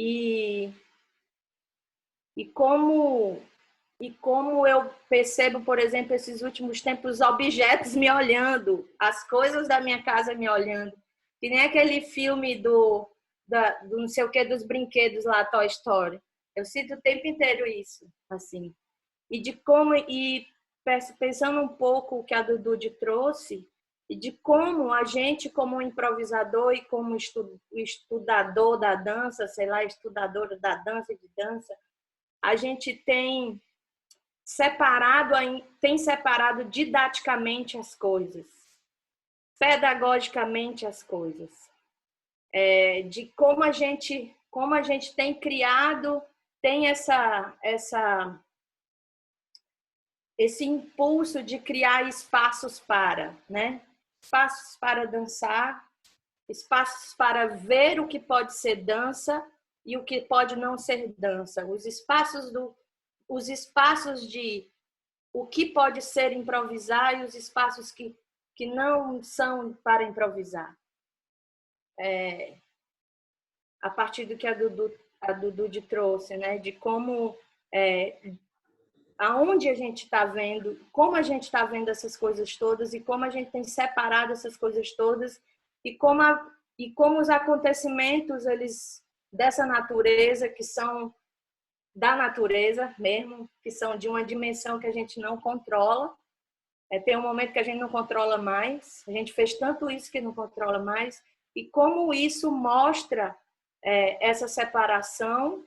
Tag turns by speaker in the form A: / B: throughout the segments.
A: E, e como eu percebo, por exemplo, esses últimos tempos, os objetos me olhando, as coisas da minha casa me olhando. Que nem aquele filme do não sei o que, dos brinquedos lá, Toy Story. Eu sinto o tempo inteiro isso, assim. E de como, e pensando um pouco o que a Dudu trouxe, e de como a gente, como improvisador e como estudador da dança, sei lá, estudadora da dança e de dança, a gente tem separado didaticamente as coisas, pedagogicamente as coisas, de como a gente tem criado, tem esse impulso de criar espaços para, né? Espaços para dançar, espaços para ver o que pode ser dança e o que pode não ser dança, os espaços de o que pode ser improvisar e os espaços que não são para improvisar. A partir do que a Dudu trouxe, né? De como, aonde a gente está vendo, como a gente está vendo essas coisas todas e como a gente tem separado essas coisas todas e como os acontecimentos dessa natureza, que são da natureza mesmo, que são de uma dimensão que a gente não controla. Tem um momento que a gente não controla mais, a gente fez tanto isso que não controla mais, e como isso mostra essa separação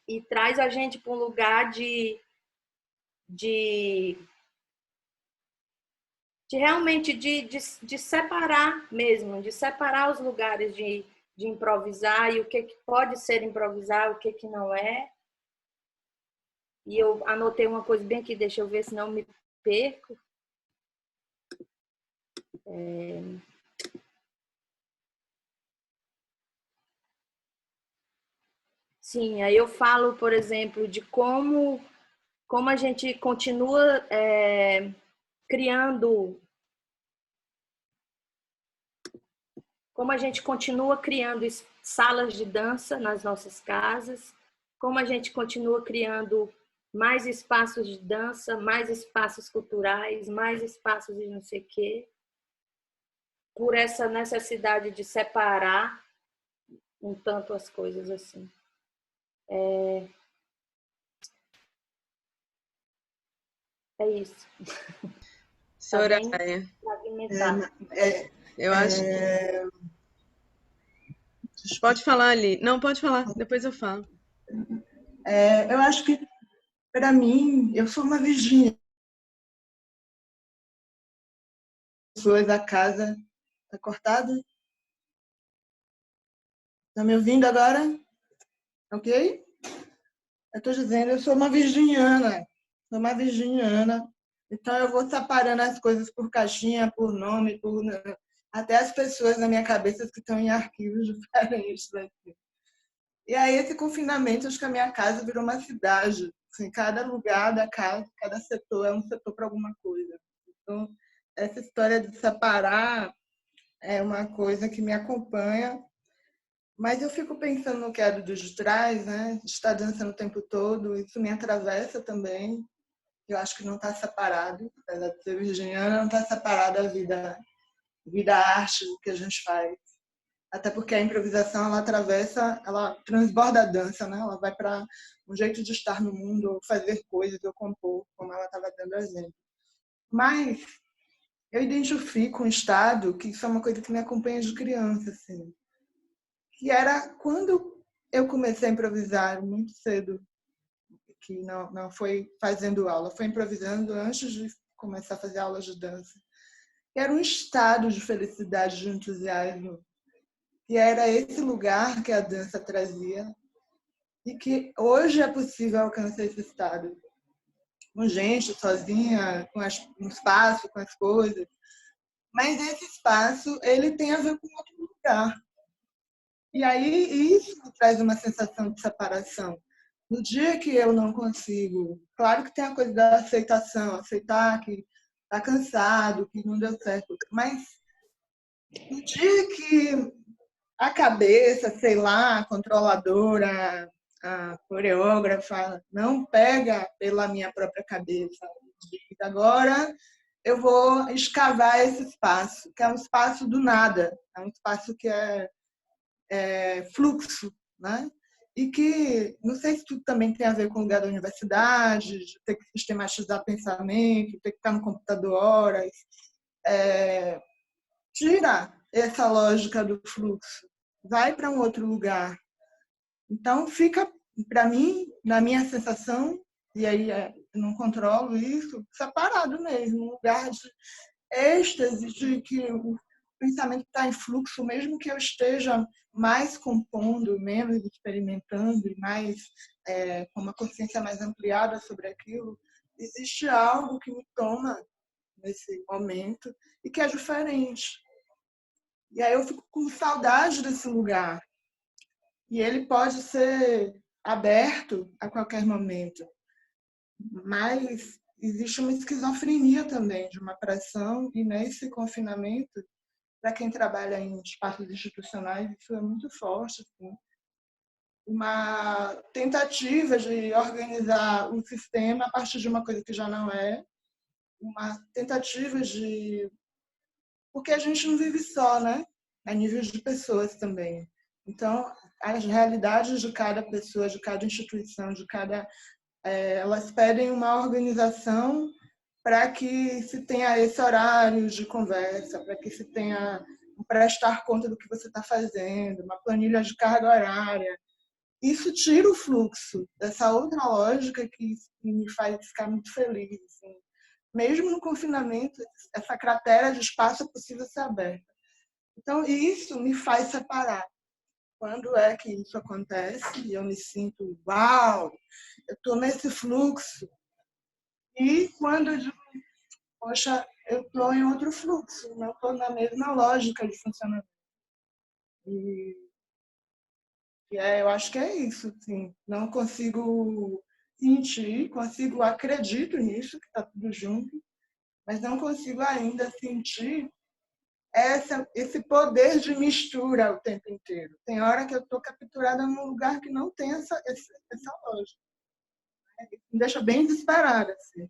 A: e traz a gente para um lugar de realmente de separar mesmo, de separar os lugares de improvisar e o que pode ser improvisar, o que não é. E eu anotei uma coisa bem aqui, deixa eu ver se não me perco. Sim, aí eu falo, por exemplo, de como a gente continua criando, como a gente continua criando salas de dança nas nossas casas, como a gente continua criando mais espaços de dança, mais espaços culturais, mais espaços de não sei o quê, por essa necessidade de separar um tanto as coisas assim. É isso.
B: Soraya, eu acho que... Pode falar ali. Não, pode falar, depois eu falo.
C: Eu acho que, para mim, eu sou uma Virgínia. Pessoas da casa. Tá cortado? Tá me ouvindo agora? Ok? Eu estou dizendo, eu sou uma virginiana. Sou uma virginiana. Então, eu vou separando as coisas por caixinha, por nome, até as pessoas na minha cabeça que estão em arquivos diferentes daqui. E aí, esse confinamento, acho que a minha casa virou uma cidade. Assim, cada lugar da casa, cada setor é um setor para alguma coisa. Então, essa história de separar é uma coisa que me acompanha. Mas eu fico pensando no que é dos trás, né? De estar dançando o tempo todo, isso me atravessa também. Eu acho que não está separado, apesar de ser virginiana, não está separada a vida arte que a gente faz. Até porque a improvisação, ela atravessa, ela transborda a dança, né? Ela vai para um jeito de estar no mundo, ou fazer coisas, ou compor, como ela estava dando exemplo. Mas eu identifico um estado que isso é uma coisa que me acompanha de criança, assim. Que era quando eu comecei a improvisar muito cedo, que não foi fazendo aula, foi improvisando antes de começar a fazer aulas de dança. Era um estado de felicidade, de entusiasmo, e era esse lugar que a dança trazia e que hoje é possível alcançar esse estado. Com gente, sozinha, com um espaço, com as coisas. Mas esse espaço, ele tem a ver com outro lugar. E aí isso traz uma sensação de separação. No dia que eu não consigo, claro que tem a coisa da aceitação, aceitar que está cansado, que não deu certo, mas no dia que a cabeça, sei lá, a controladora, a coreógrafa, não pega pela minha própria cabeça. Diz, agora eu vou escavar esse espaço, que é um espaço do nada, é um espaço que é fluxo, né? E que, não sei se tudo também tem a ver com o lugar da universidade, de ter que sistematizar pensamento, ter que estar no computador horas, tira essa lógica do fluxo, vai para um outro lugar. Então, fica, para mim, na minha sensação, e aí eu não controlo isso, separado mesmo, um lugar de êxtase, de que o pensamento está em fluxo, mesmo que eu esteja mais compondo, menos experimentando, e mais com uma consciência mais ampliada sobre aquilo, existe algo que me toma nesse momento e que é diferente. E aí eu fico com saudade desse lugar. E ele pode ser aberto a qualquer momento. Mas existe uma esquizofrenia também, de uma pressão, e nesse confinamento, para quem trabalha em espaços institucionais, isso é muito forte. Assim. Uma tentativa de organizar o sistema a partir de uma coisa que já não é, uma tentativa de... Porque a gente não vive só, né? A nível de pessoas também. Então, as realidades de cada pessoa, de cada instituição, de cada... elas pedem uma organização para que se tenha esse horário de conversa, para que se tenha um prestar conta do que você está fazendo, uma planilha de carga horária. Isso tira o fluxo dessa outra lógica que me faz ficar muito feliz. Assim. Mesmo no confinamento, essa cratera de espaço precisa ser aberta. Então, isso me faz separar. Quando é que isso acontece e eu me sinto, uau, eu estou nesse fluxo. E quando eu digo, poxa, eu estou em outro fluxo, não estou na mesma lógica de funcionamento. Eu acho que é isso, assim. Não consigo sentir, acredito nisso, que está tudo junto, mas não consigo ainda sentir esse poder de mistura o tempo inteiro. Tem hora que eu estou capturada num lugar que não tem essa lógica. Me deixa bem desesperada. Assim.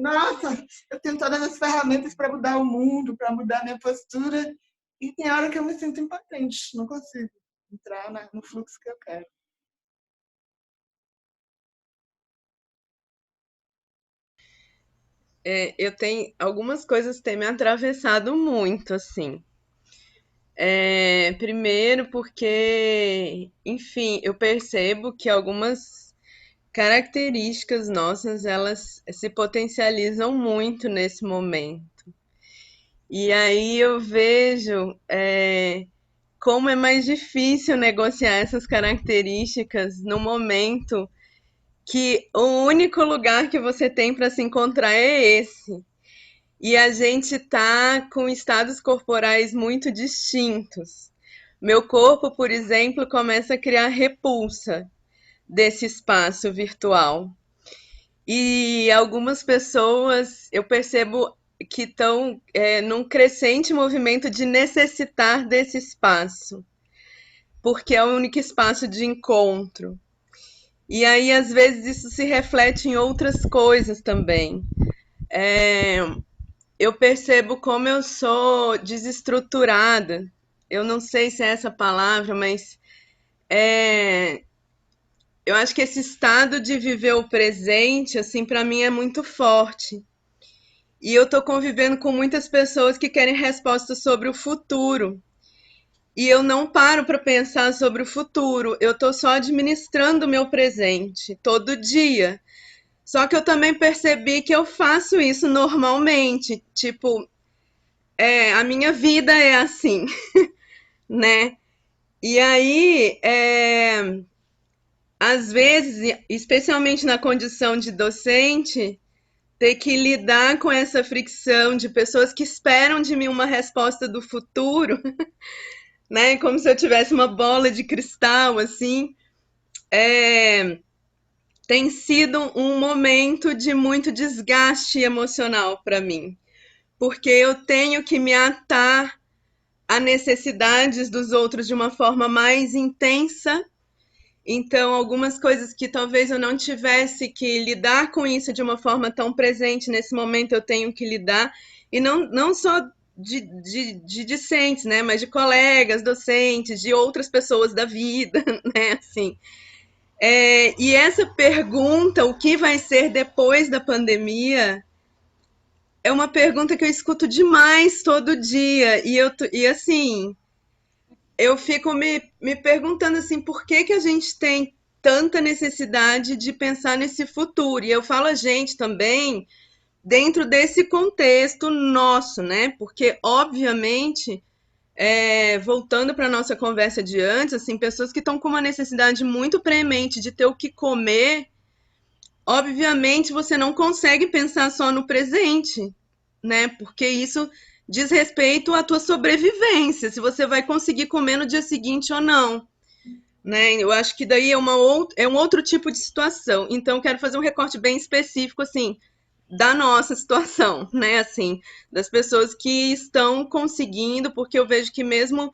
C: Nossa, eu tenho todas as ferramentas para mudar o mundo, para mudar a minha postura, e tem hora que eu me sinto impotente, não consigo entrar no fluxo que eu quero.
B: Eu tenho algumas coisas que têm me atravessado muito, assim. Primeiro porque, enfim, eu percebo que algumas características nossas, elas se potencializam muito nesse momento. E aí eu vejo como é mais difícil negociar essas características no momento que o único lugar que você tem para se encontrar é esse. E a gente tá com estados corporais muito distintos. Meu corpo, por exemplo, começa a criar repulsa desse espaço virtual. E algumas pessoas eu percebo que estão num crescente movimento de necessitar desse espaço, porque é o único espaço de encontro. E aí, às vezes, isso se reflete em outras coisas também. Eu percebo como eu sou desestruturada. Eu não sei se é essa palavra, mas eu acho que esse estado de viver o presente, assim, para mim é muito forte. E eu tô convivendo com muitas pessoas que querem respostas sobre o futuro. E eu não paro para pensar sobre o futuro. Eu tô só administrando o meu presente todo dia. Só que eu também percebi que eu faço isso normalmente. Tipo, a minha vida é assim, né? E aí, às vezes, especialmente na condição de docente, ter que lidar com essa fricção de pessoas que esperam de mim uma resposta do futuro, né? Como se eu tivesse uma bola de cristal, assim. Tem sido um momento de muito desgaste emocional para mim, porque eu tenho que me atar a necessidades dos outros de uma forma mais intensa. Então, algumas coisas que talvez eu não tivesse que lidar com isso de uma forma tão presente nesse momento, eu tenho que lidar. E não só de discentes, né? Mas de colegas, docentes, de outras pessoas da vida, né? Assim. E essa pergunta, o que vai ser depois da pandemia, é uma pergunta que eu escuto demais todo dia. E assim, eu fico me perguntando assim, por que que a gente tem tanta necessidade de pensar nesse futuro? E eu falo a gente também dentro desse contexto nosso, né? Porque, obviamente, voltando para a nossa conversa de antes, assim, pessoas que estão com uma necessidade muito premente de ter o que comer, obviamente você não consegue pensar só no presente, né? Porque isso diz respeito à tua sobrevivência, se você vai conseguir comer no dia seguinte ou não, né? Eu acho que daí é um outro tipo de situação. Então, eu quero fazer um recorte bem específico, assim, da nossa situação, né? Assim, das pessoas que estão conseguindo, porque eu vejo que mesmo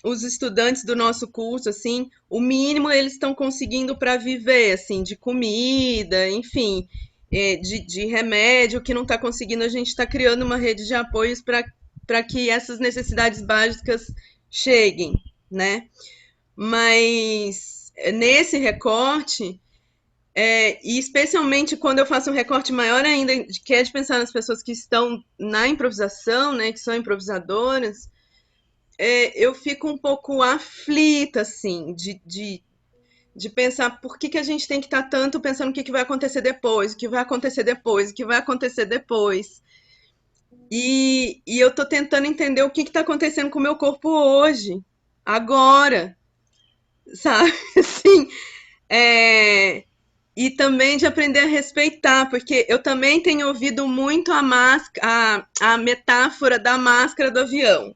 B: os estudantes do nosso curso, assim, o mínimo eles estão conseguindo para viver, assim, de comida, enfim, de remédio, o que não está conseguindo, a gente está criando uma rede de apoios para que essas necessidades básicas cheguem, né? Mas nesse recorte, e especialmente quando eu faço um recorte maior ainda, que é de pensar nas pessoas que estão na improvisação, né, que são improvisadoras, eu fico um pouco aflita, assim, de pensar por que a gente tem que estar tanto pensando o que vai acontecer depois, o que vai acontecer depois, o que vai acontecer depois. E eu tô tentando entender o que está acontecendo com o meu corpo hoje, agora, sabe? Assim, e também de aprender a respeitar, porque eu também tenho ouvido muito a metáfora da máscara do avião.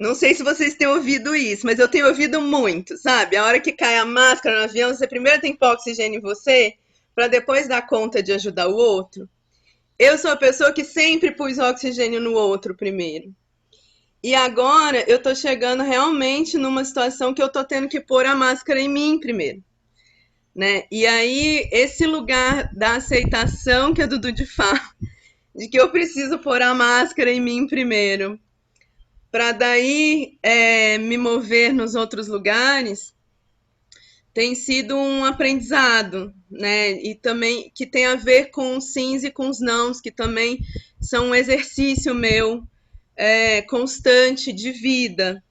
B: Não sei se vocês têm ouvido isso, mas eu tenho ouvido muito, sabe? A hora que cai a máscara no avião, você primeiro tem que pôr oxigênio em você, para depois dar conta de ajudar o outro. Eu sou a pessoa que sempre pus oxigênio no outro primeiro. E agora eu tô chegando realmente numa situação que eu tô tendo que pôr a máscara em mim primeiro, né? E aí, esse lugar da aceitação que a Dudu de fala, de que eu preciso pôr a máscara em mim primeiro, para daí me mover nos outros lugares, tem sido um aprendizado, né? E também que tem a ver com os sims e com os nãos, que também são um exercício meu constante de vida,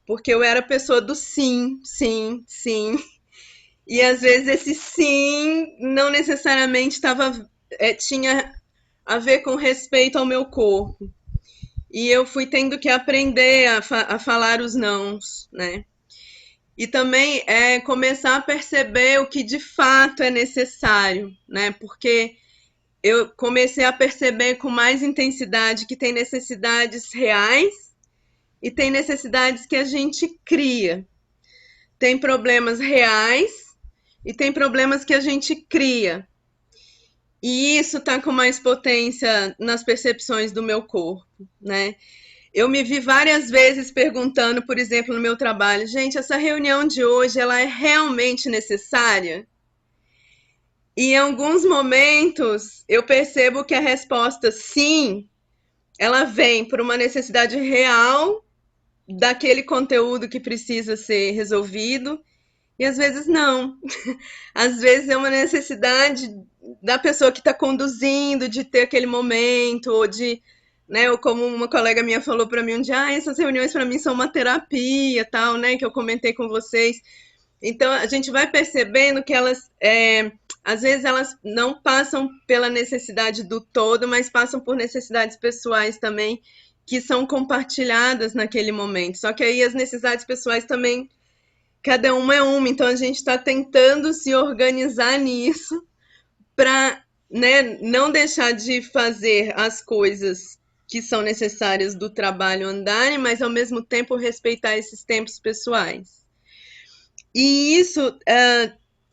B: porque eu era pessoa do sim, sim, sim, e às vezes esse sim não necessariamente tinha a ver com respeito ao meu corpo. E eu fui tendo que aprender a falar os nãos, né? E também começar a perceber o que de fato é necessário, né? Porque eu comecei a perceber com mais intensidade que tem necessidades reais e tem necessidades que a gente cria. Tem problemas reais e tem problemas que a gente cria. E isso está com mais potência nas percepções do meu corpo, né? Eu me vi várias vezes perguntando, por exemplo, no meu trabalho, gente, essa reunião de hoje, ela é realmente necessária? E em alguns momentos eu percebo que a resposta sim, ela vem por uma necessidade real daquele conteúdo que precisa ser resolvido, e às vezes não. Às vezes é uma necessidade da pessoa que está conduzindo, de ter aquele momento, ou de, né, ou como uma colega minha falou para mim um dia, essas reuniões para mim são uma terapia, tal, né, que eu comentei com vocês. Então a gente vai percebendo que elas, às vezes elas não passam pela necessidade do todo, mas passam por necessidades pessoais também, que são compartilhadas naquele momento. Só que aí as necessidades pessoais também, cada uma é uma, então a gente está tentando se organizar nisso para, né, não deixar de fazer as coisas que são necessárias do trabalho andarem, mas ao mesmo tempo respeitar esses tempos pessoais. E isso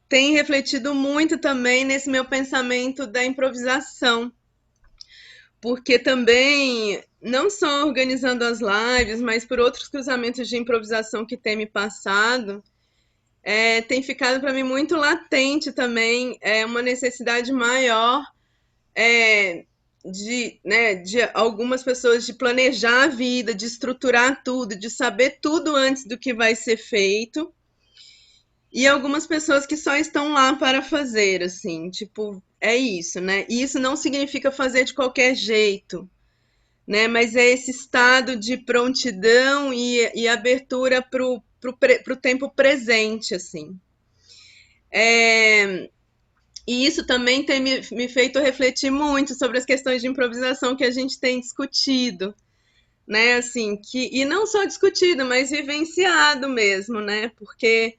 B: tem refletido muito também nesse meu pensamento da improvisação, porque também, não só organizando as lives, mas por outros cruzamentos de improvisação que tem me passado, tem ficado para mim muito latente também uma necessidade maior de algumas pessoas de planejar a vida, de estruturar tudo, de saber tudo antes do que vai ser feito, e algumas pessoas que só estão lá para fazer, assim, tipo, é isso, né? E isso não significa fazer de qualquer jeito, né? Mas é esse estado de prontidão e abertura pro tempo presente, assim. E isso também tem me feito refletir muito sobre as questões de improvisação que a gente tem discutido, né? Assim, e não só discutido, mas vivenciado mesmo, né? Porque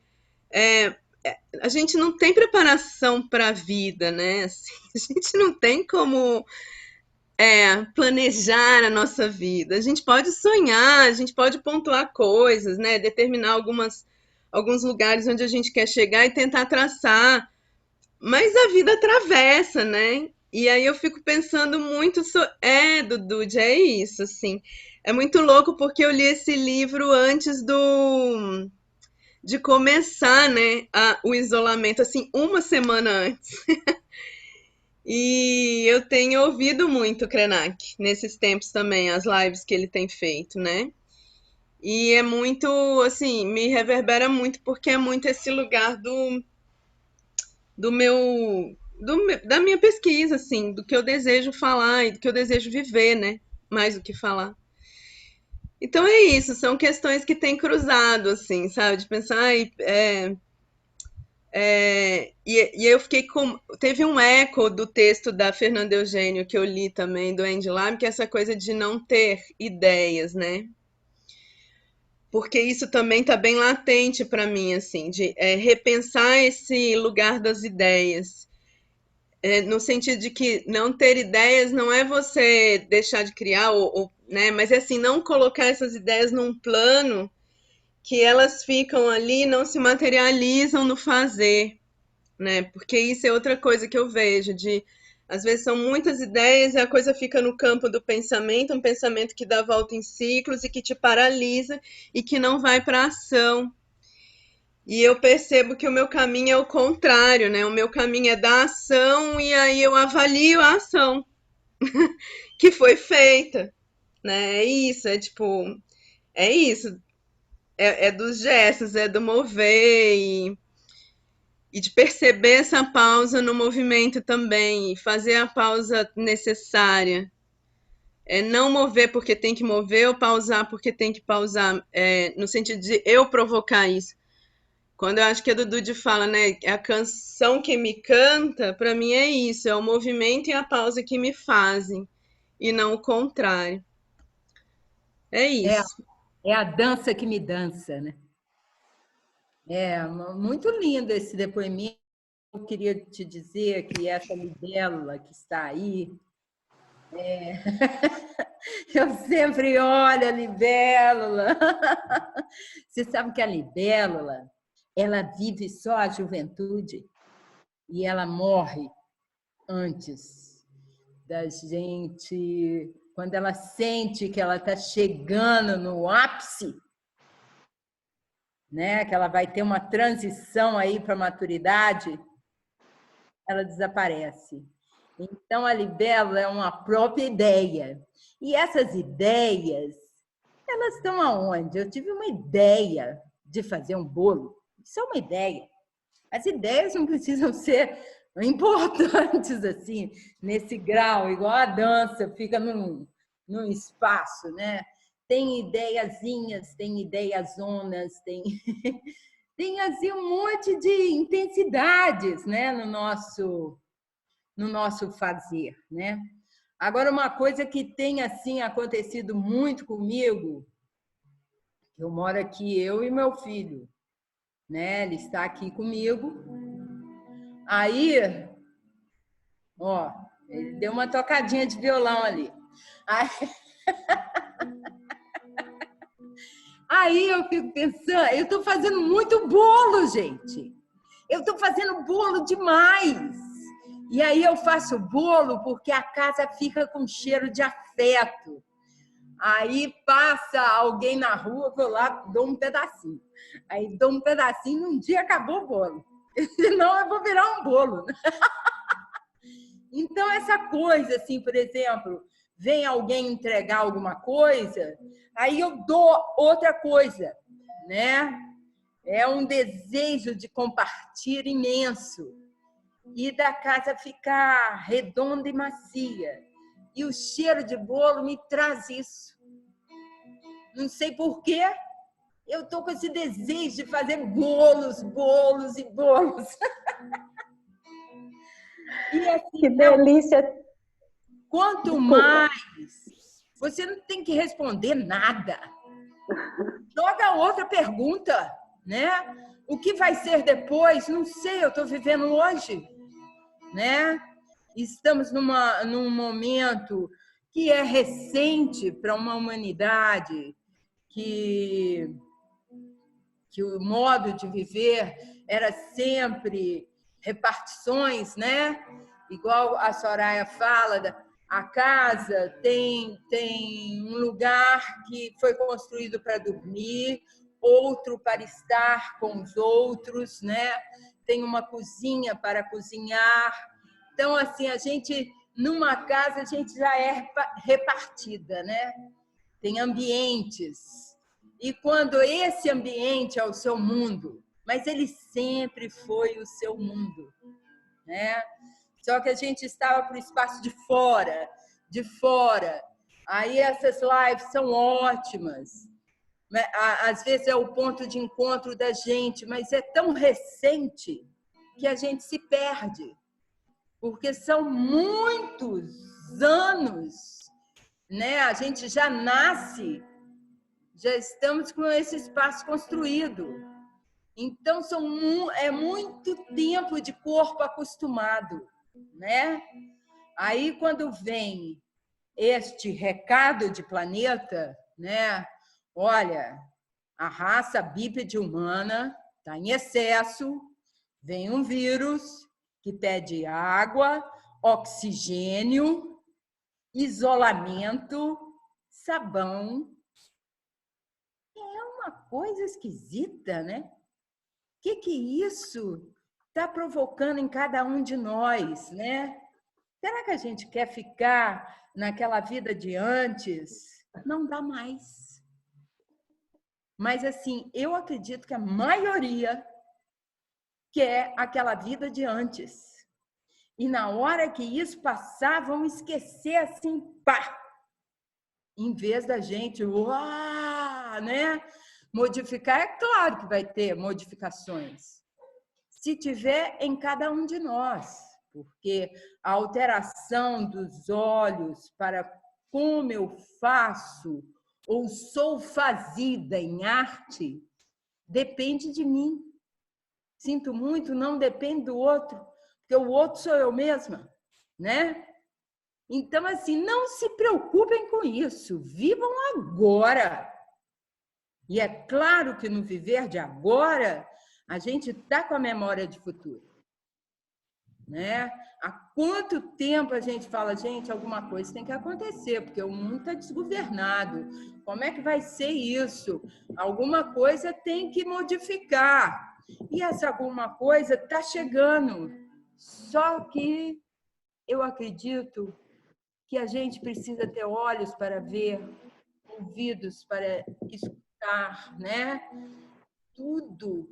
B: a gente não tem preparação para a vida, né? Assim, a gente não tem como planejar a nossa vida. A gente pode sonhar, a gente pode pontuar coisas, né? Determinar alguns lugares onde a gente quer chegar e tentar traçar. Mas a vida atravessa, né? E aí eu fico pensando muito Dudu, é isso, assim. É muito louco porque eu li esse livro antes de começar, né, o isolamento, assim, uma semana antes. E eu tenho ouvido muito o Krenak nesses tempos também, as lives que ele tem feito, né? E é muito, assim, me reverbera muito porque é muito esse lugar da minha pesquisa, assim, do que eu desejo falar e do que eu desejo viver, né? Mais do que falar. Então é isso, são questões que têm cruzado, assim, sabe? De pensar, e eu fiquei com. Teve um eco do texto da Fernanda Eugênio que eu li também, do Andy Lam, que é essa coisa de não ter ideias, né? Porque isso também está bem latente para mim, assim, de repensar esse lugar das ideias. No sentido de que não ter ideias não é você deixar de criar, né? Mas é assim, não colocar essas ideias num plano que elas ficam ali e não se materializam no fazer, né? Porque isso é outra coisa que eu vejo, às vezes são muitas ideias e a coisa fica no campo do pensamento, um pensamento que dá volta em ciclos e que te paralisa e que não vai para a ação. E eu percebo que o meu caminho é o contrário, né? O meu caminho é da ação e aí eu avalio a ação que foi feita, né? É isso, é isso. É dos gestos, é do mover e de perceber essa pausa no movimento também, e fazer a pausa necessária. Não mover porque tem que mover ou pausar porque tem que pausar, no sentido de eu provocar isso. Quando eu acho que a Dudu fala, né, a canção que me canta, para mim é isso, é o movimento e a pausa que me fazem, e não o contrário. É isso.
D: É a dança que me dança, né? É muito lindo esse depoimento. Eu queria te dizer que essa libélula que está aí, eu sempre olho a libélula. Você sabe que a libélula, ela vive só a juventude e ela morre antes da gente, quando ela sente que ela está chegando no ápice, né? Que ela vai ter uma transição aí para a maturidade, ela desaparece. Então, a libélula é uma própria ideia. E essas ideias, elas estão aonde? Eu tive uma ideia de fazer um bolo. Isso é uma ideia. As ideias não precisam ser importantes assim, nesse grau, igual a dança, fica num espaço, né? Tem ideiazinhas, tem ideiazonas, tem assim um monte de intensidades, né, no nosso fazer, né? Agora, uma coisa que tem assim acontecido muito comigo, eu moro aqui, eu e meu filho, né? Ele está aqui comigo. Aí, ó, ele deu uma tocadinha de violão ali. Aí eu fico pensando, eu estou fazendo muito bolo, gente. Eu estou fazendo bolo demais. E aí eu faço bolo porque a casa fica com cheiro de afeto. Aí passa alguém na rua, vou lá, dou um pedacinho. Aí dou um pedacinho, um dia acabou o bolo. Senão eu vou virar um bolo. Então, essa coisa, assim, por exemplo, vem alguém entregar alguma coisa, aí eu dou outra coisa, né? É um desejo de compartilhar imenso. E da casa ficar redonda e macia. E o cheiro de bolo me traz isso. Não sei por quê, eu estou com esse desejo de fazer bolos, bolos e bolos. E assim,
E: Que delícia!
D: quanto mais, você não tem que responder nada. Joga outra pergunta, né? O que vai ser depois? Não sei, eu estou vivendo hoje, né? Estamos num momento que é recente para uma humanidade, que o modo de viver era sempre repartições, né? Igual a Soraya fala, a casa tem um lugar que foi construído para dormir, outro para estar com os outros, né? Tem uma cozinha para cozinhar. Então, assim, a gente, numa casa, a gente já é repartida, né? Tem ambientes. E quando esse ambiente é o seu mundo, mas ele sempre foi o seu mundo, né? Só que a gente estava para o espaço de fora, de fora. Aí essas lives são ótimas. Às vezes é o ponto de encontro da gente, mas é tão recente que a gente se perde. Porque são muitos anos, né? A gente já nasce, já estamos com esse espaço construído. Então, é muito tempo de corpo acostumado, né? Aí, quando vem este recado de planeta, né? Olha, a raça bípede humana está em excesso, vem um vírus que pede água, oxigênio, isolamento, sabão. É uma coisa esquisita, né? O que isso está provocando em cada um de nós, né? Será que a gente quer ficar naquela vida de antes? Não dá mais. Mas, assim, eu acredito que a maioria quer aquela vida de antes. E na hora que isso passar, vão esquecer assim, pá! Em vez da gente, uau, né? Modificar, é claro que vai ter modificações. Se tiver em cada um de nós, porque a alteração dos olhos para como eu faço ou sou fazida em arte depende de mim. Sinto muito, não depende do outro, porque o outro sou eu mesma, né? Então, assim, não se preocupem com isso, vivam agora. E é claro que no viver de agora, a gente está com a memória de futuro, né? Há quanto tempo a gente fala, gente, alguma coisa tem que acontecer, porque o mundo está desgovernado. Como é que vai ser isso? Alguma coisa tem que modificar. E essa alguma coisa está chegando. Só que eu acredito que a gente precisa ter olhos para ver, ouvidos para escutar, né? Tudo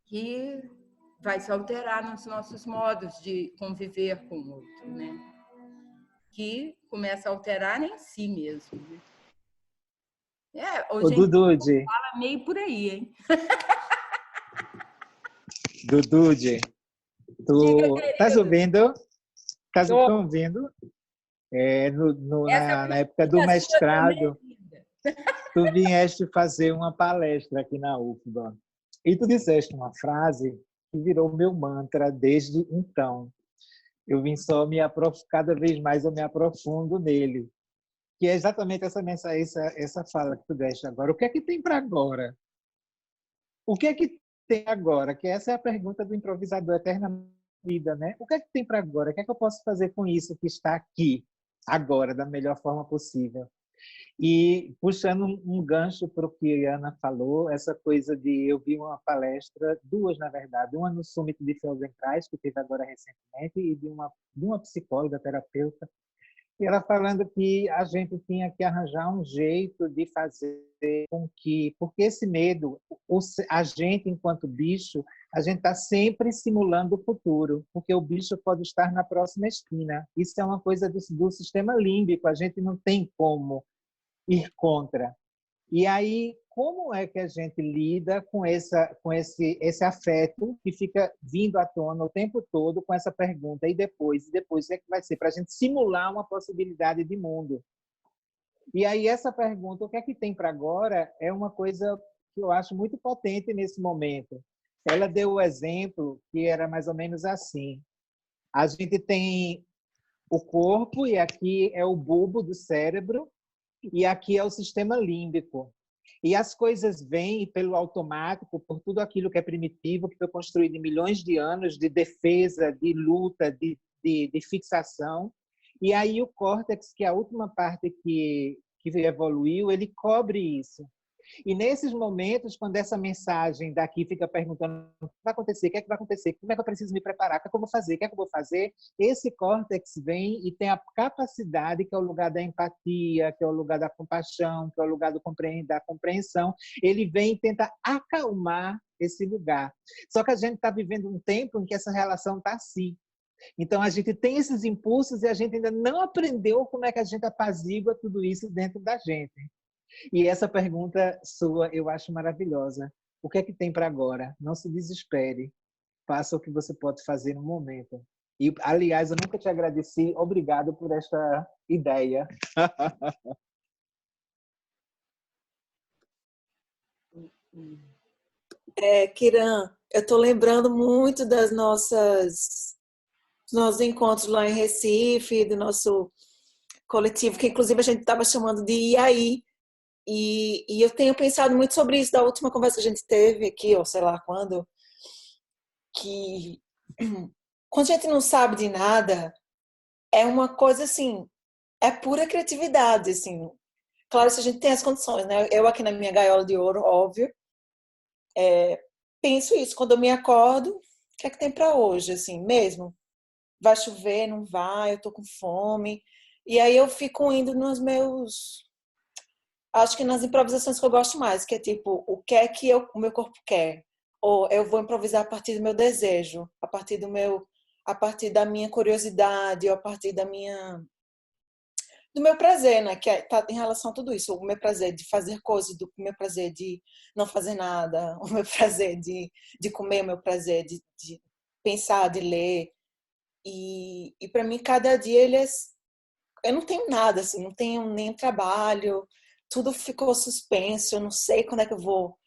D: que vai se alterar nos nossos modos de conviver com o outro, né? Que começa a alterar em si mesmo. Hoje
F: Dudude,
D: fala meio por aí, hein?
F: Dudude, tu estás ouvindo? Estás me
D: Tô.
F: ouvindo? Na época do
D: pergunta sua
F: mestrado,
D: também, linda.
F: tu vieste fazer uma palestra aqui na UFBA e tu disseste uma frase que virou meu mantra desde então. Eu vim só cada vez mais eu me aprofundo nele, que é exatamente essa fala que tu deste agora. O que é que tem para agora? O que é que tem agora? Que essa é a pergunta do improvisador eternamente vida, né? O que é que tem para agora? O que é que eu posso fazer com isso que está aqui, agora, da melhor forma possível? E puxando um gancho para o que a Ana falou, essa coisa de eu vi uma palestra, duas na verdade, uma no Summit de Feldenkrais, que teve agora recentemente, e de uma psicóloga, terapeuta, e ela falando que a gente tinha que arranjar um jeito de fazer com que, porque esse medo, a gente enquanto bicho, a gente está sempre simulando o futuro, porque o bicho pode estar na próxima esquina. Isso é uma coisa do sistema límbico, a gente não tem como ir contra. E aí, como é que a gente lida com esse afeto que fica vindo à tona o tempo todo com essa pergunta? E depois, o que é que vai ser? Para a gente simular uma possibilidade de mundo. E aí, essa pergunta, o que é que tem para agora, é uma coisa que eu acho muito potente nesse momento. Ela deu o exemplo que era mais ou menos assim. A gente tem o corpo, e aqui é o bulbo do cérebro, e aqui é o sistema límbico. E as coisas vêm pelo automático, por tudo aquilo que é primitivo, que foi construído em milhões de anos de defesa, de luta, de fixação. E aí o córtex, que é a última parte que evoluiu, ele cobre isso. E nesses momentos, quando essa mensagem daqui fica perguntando o que vai acontecer, o que é que vai acontecer, como é que eu preciso me preparar, o que é que eu vou fazer, o que é que eu vou fazer, esse córtex vem e tem a capacidade, que é o lugar da empatia, que é o lugar da compaixão, que é o lugar da compreensão, ele vem e tenta acalmar esse lugar. Só que a gente está vivendo um tempo em que essa relação está assim. Então, a gente tem esses impulsos e a gente ainda não aprendeu como é que a gente apazigua tudo isso dentro da gente. E essa pergunta sua eu acho maravilhosa. O que é que tem para agora? Não se desespere. Faça o que você pode fazer no momento. E, aliás, eu nunca te agradeci. Obrigado por esta ideia.
E: Kiran, eu estou lembrando muito dos nossos encontros lá em Recife, do nosso coletivo, que inclusive a gente estava chamando de IAI. E eu tenho pensado muito sobre isso da última conversa que a gente teve aqui, ou sei lá quando, que quando a gente não sabe de nada, é uma coisa assim, é pura criatividade, assim. Claro, se a gente tem as condições, né? Eu aqui na minha gaiola de ouro, óbvio, penso isso, quando eu me acordo, o que é que tem para hoje, assim, mesmo? Vai chover, não vai, eu tô com fome. E aí eu fico indo nos meus... Acho que nas improvisações que eu gosto mais, que é tipo, o que é que o meu corpo quer? Ou eu vou improvisar a partir do meu desejo, a partir da minha curiosidade, ou a partir do meu prazer, né? Que tá em relação a tudo isso. O meu prazer de fazer coisas, o meu prazer de não fazer nada, o meu prazer de comer, o meu prazer de pensar, de ler. E para mim, cada dia eu não tenho nada, assim, não tenho nem trabalho, tudo ficou suspenso, eu não sei quando é que eu vou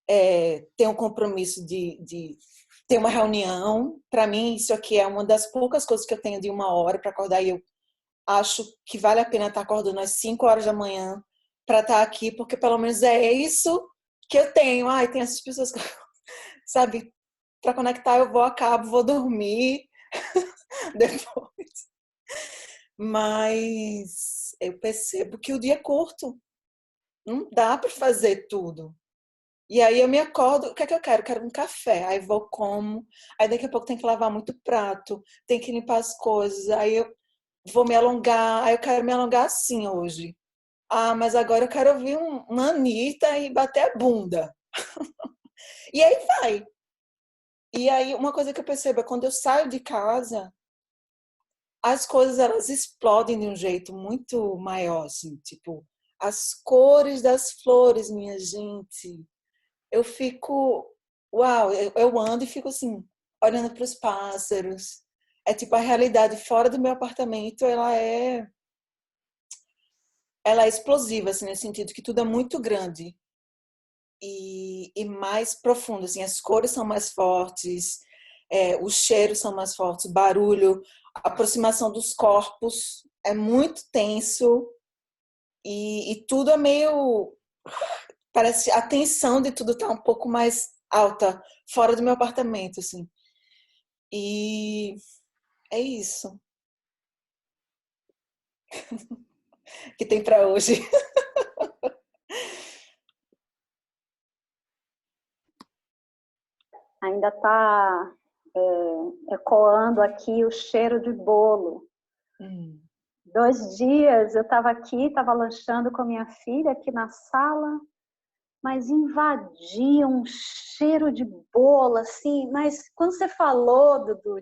E: ter um compromisso de ter uma reunião. Para mim, isso aqui é uma das poucas coisas que eu tenho de 1 hora para acordar, e eu acho que vale a pena estar acordando às 5 horas da manhã para estar aqui, porque pelo menos é isso que eu tenho. Ai, tem essas pessoas que, sabe, para conectar eu acabo, vou dormir depois. Mas eu percebo que o dia é curto. Não dá para fazer tudo. E aí eu me acordo, o que é que eu quero? Eu quero um café. Aí vou, como. Aí daqui a pouco tem que lavar muito prato, tem que limpar as coisas. Aí eu vou me alongar. Aí eu quero me alongar assim hoje. Ah, mas agora eu quero ouvir uma Anitta e bater a bunda. E aí vai. E aí uma coisa que eu percebo é quando eu saio de casa, as coisas elas explodem de um jeito muito maior, assim, tipo, as cores das flores, minha gente. Eu fico, uau, eu ando e fico assim, olhando para os pássaros. É tipo a realidade fora do meu apartamento, ela é explosiva, assim, no sentido que tudo é muito grande e mais profundo, assim, as cores são mais fortes, os cheiros são mais fortes, o barulho, a aproximação dos corpos é muito tenso e tudo é meio... Parece a tensão de tudo tá um pouco mais alta fora do meu apartamento, assim. E é isso que tem para hoje.
G: Ainda está ecoando aqui o cheiro de bolo. 2 dias eu estava aqui, estava lanchando com a minha filha aqui na sala, mas invadia um cheiro de bolo, assim. Mas quando você falou, Dudu,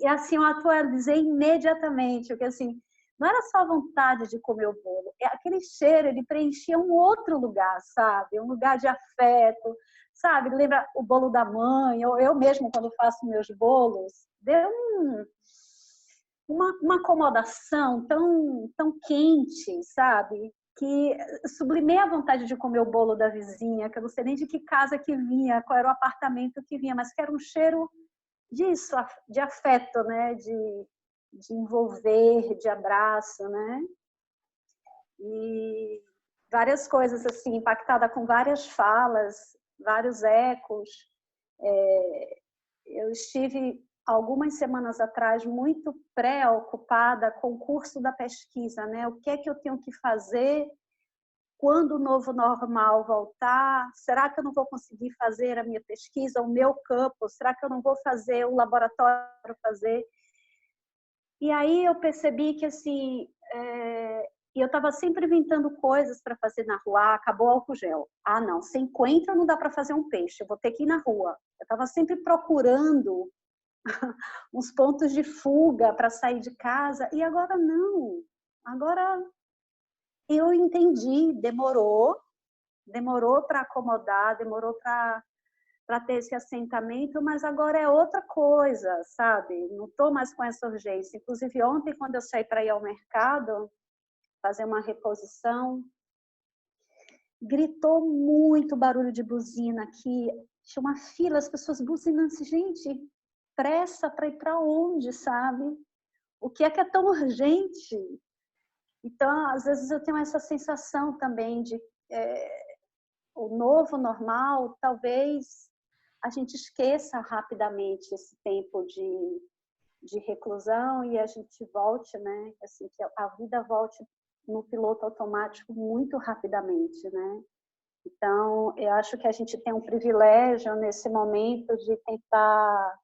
G: assim, eu atualizei imediatamente, porque assim, não era só a vontade de comer o bolo, aquele cheiro, ele preenchia um outro lugar, sabe? Um lugar de afeto, sabe? Lembra o bolo da mãe, ou eu mesmo, quando faço meus bolos, deu uma acomodação tão quente, sabe? Que sublimei a vontade de comer o bolo da vizinha, que eu não sei nem de que casa que vinha, qual era o apartamento que vinha, mas que era um cheiro disso, de afeto, né? De envolver, de abraço, né? E várias coisas assim, impactada com várias falas, vários ecos. Eu estive algumas semanas atrás muito preocupada com o curso da pesquisa, né? O que é que eu tenho que fazer quando o novo normal voltar? Será que eu não vou conseguir fazer a minha pesquisa, o meu campo? Será que eu não vou fazer o laboratório fazer? E aí eu percebi que assim, eu estava sempre inventando coisas para fazer na rua. Acabou o álcool gel. Ah, não, sem coentro não dá para fazer um peixe, eu vou ter que ir na rua. Eu estava sempre procurando uns pontos de fuga para sair de casa, e agora não. Agora eu entendi, demorou para acomodar, demorou para ter esse assentamento, mas agora é outra coisa, sabe? Não estou mais com essa urgência. Inclusive, ontem, quando eu saí para ir ao mercado, fazer uma reposição, gritou muito barulho de buzina aqui. Tinha uma fila, as pessoas buzinando assim, gente, pressa para ir para onde, sabe? O que é tão urgente? Então, às vezes eu tenho essa sensação também de o novo normal, talvez a gente esqueça rapidamente esse tempo de reclusão e a gente volte, né? Assim, que a vida volte no piloto automático muito rapidamente, né? Então, eu acho que a gente tem um privilégio nesse momento de tentar